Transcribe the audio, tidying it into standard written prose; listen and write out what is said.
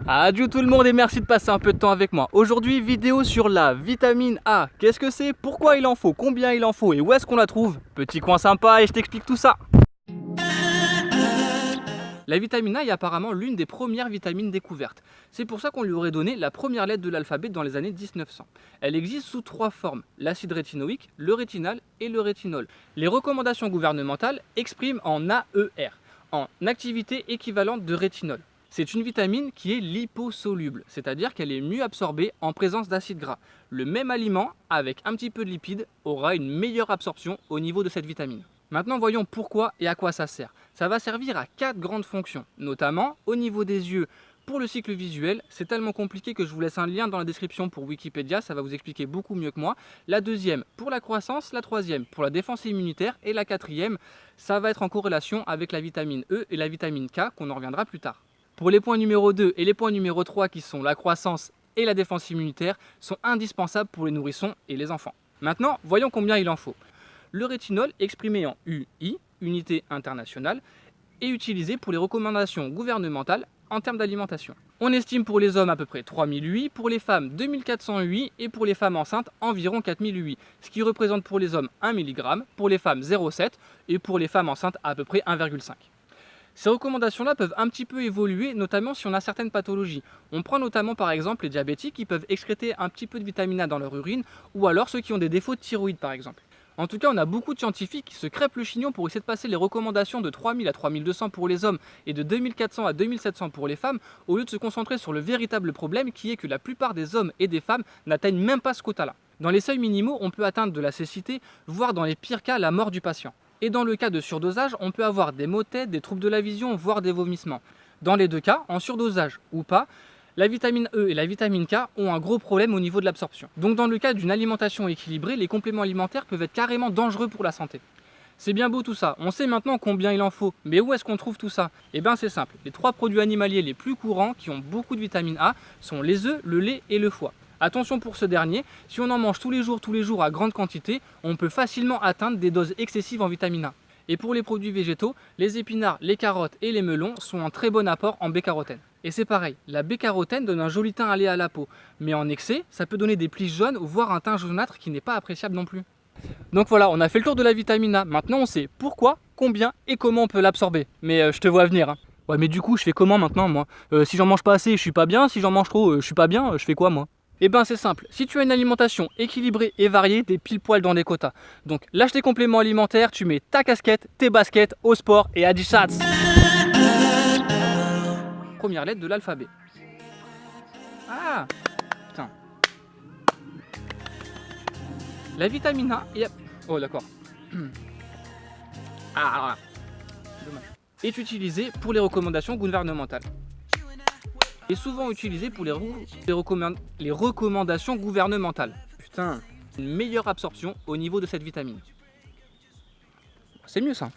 Adieu tout le monde et merci de passer un peu de temps avec moi. Aujourd'hui, vidéo sur la vitamine A. Qu'est-ce que c'est? Pourquoi il en faut? Combien il en faut? Et où est-ce qu'on la trouve? Petit coin sympa et je t'explique tout ça. La vitamine A est apparemment l'une des premières vitamines découvertes. C'est pour ça qu'on lui aurait donné la première lettre de l'alphabet dans les années 1900. Elle existe sous 3 formes, l'acide rétinoïque, le rétinal et le rétinol. Les recommandations gouvernementales expriment en AER, en activité équivalente de rétinol. C'est une vitamine qui est liposoluble, c'est-à-dire qu'elle est mieux absorbée en présence d'acides gras. Le même aliment, avec un petit peu de lipides, aura une meilleure absorption au niveau de cette vitamine. Maintenant, voyons pourquoi et à quoi ça sert. Ça va servir à 4 grandes fonctions, notamment au niveau des yeux. Pour le cycle visuel, c'est tellement compliqué que je vous laisse un lien dans la description pour Wikipédia, ça va vous expliquer beaucoup mieux que moi. La deuxième, pour la croissance, la troisième, pour la défense immunitaire, et la quatrième, ça va être en corrélation avec la vitamine E et la vitamine K, qu'on en reviendra plus tard. Pour les points numéro 2 et les points numéro 3 qui sont la croissance et la défense immunitaire sont indispensables pour les nourrissons et les enfants. Maintenant, voyons combien il en faut. Le rétinol, exprimé en UI, unité internationale, est utilisé pour les recommandations gouvernementales en termes d'alimentation. On estime pour les hommes à peu près 3000 UI, pour les femmes 2400 UI et pour les femmes enceintes environ 4000 UI, ce qui représente pour les hommes 1 mg, pour les femmes 0,7 et pour les femmes enceintes à peu près 1,5. Ces recommandations-là peuvent un petit peu évoluer, notamment si on a certaines pathologies. On prend notamment par exemple les diabétiques qui peuvent excréter un petit peu de vitamine A dans leur urine, ou alors ceux qui ont des défauts de thyroïde par exemple. En tout cas, on a beaucoup de scientifiques qui se crêpent le chignon pour essayer de passer les recommandations de 3000 à 3200 pour les hommes et de 2400 à 2700 pour les femmes, au lieu de se concentrer sur le véritable problème qui est que la plupart des hommes et des femmes n'atteignent même pas ce quota-là. Dans les seuils minimaux, on peut atteindre de la cécité, voire dans les pires cas, la mort du patient. Et dans le cas de surdosage, on peut avoir des maux de tête, des troubles de la vision, voire des vomissements. Dans les deux cas, en surdosage ou pas, la vitamine E et la vitamine K ont un gros problème au niveau de l'absorption. Donc dans le cas d'une alimentation équilibrée, les compléments alimentaires peuvent être carrément dangereux pour la santé. C'est bien beau tout ça, on sait maintenant combien il en faut, mais où est-ce qu'on trouve tout ça? Eh bien c'est simple, les 3 produits animaliers les plus courants qui ont beaucoup de vitamine A sont les œufs, le lait et le foie. Attention pour ce dernier, si on en mange tous les jours à grande quantité, on peut facilement atteindre des doses excessives en vitamine A. Et pour les produits végétaux, les épinards, les carottes et les melons sont un très bon apport en bêta-carotène. Et c'est pareil, la bêta-carotène donne un joli teint allé à la peau, mais en excès, ça peut donner des plis jaunes voire un teint jaunâtre qui n'est pas appréciable non plus. Donc voilà, on a fait le tour de la vitamine A, maintenant on sait pourquoi, combien et comment on peut l'absorber. Mais je te vois venir. Ouais mais du coup je fais comment maintenant moi? Si j'en mange pas assez, je suis pas bien, si j'en mange trop, je suis pas bien, je fais quoi moi? Eh bien c'est simple, si tu as une alimentation équilibrée et variée, t'es pile poil dans les quotas. Donc lâche tes compléments alimentaires, tu mets ta casquette, tes baskets, au sport et à 10 chats. Première lettre de l'alphabet. Ah putain. La vitamine A est... Oh d'accord. Ah, dommage. Est utilisée pour les recommandations gouvernementales. Est souvent utilisé pour les recommandations gouvernementales. Putain, une meilleure absorption au niveau de cette vitamine. C'est mieux ça.